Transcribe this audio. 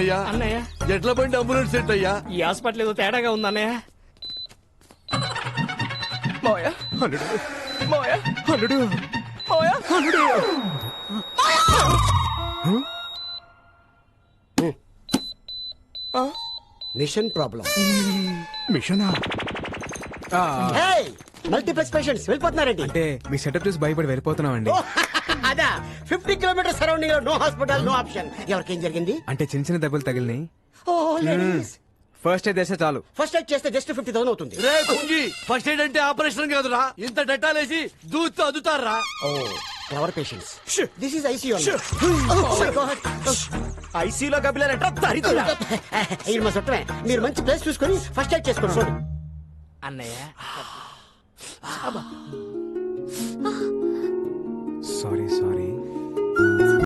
అన్నయ్య అన్నయ్య ఎట్ల బండి అంబులెన్స్ సెట్ అయ్యా. ఈ హాస్పిటల్ ఏదో తేడాగా ఉంది అన్నయ్య. మావయ్య అల్లుడు, మావయ్య అల్లుడు, మావయ్య అల్లుడు. Mission problem. మిషనా? మల్టీప్లెక్స్ పేషెంట్స్ వెళ్ళిపోతున్నారండి. అంటే మీ సెటప్ చూసి భయపడి వెళ్ళిపోతున్నామండి. అదా 50 కిలోమీటర్ సరౌండింగ్ లో నో హాస్పిటల్, నో ఆప్షన్. ఎవరికేం జరిగింది? అంటే చిన్న చిన్న దెబ్బలు తగిలినాయి. ఫస్ట్ ఎయిడ్ చేస్తే చాలు. ఫస్ట్ ఎయిడ్ చేస్తే జస్ట్ 50,000 అవుతుంది. రే కుంగి, ఫస్ట్ ఎయిడ్ అంటే ఆపరేషన్ కాదురా, ఇంత డెటాలేసి దూత్తు అదుతారా. Ever patients. This is ICU. ఐసీలో గబిలారంట దరిద్రుడా. మా చుట్టమే. మీరు మంచి ప్లేస్ చూసుకొని ఫస్ట్ ఎయిడ్ చేసుకోండి. అన్నయ్య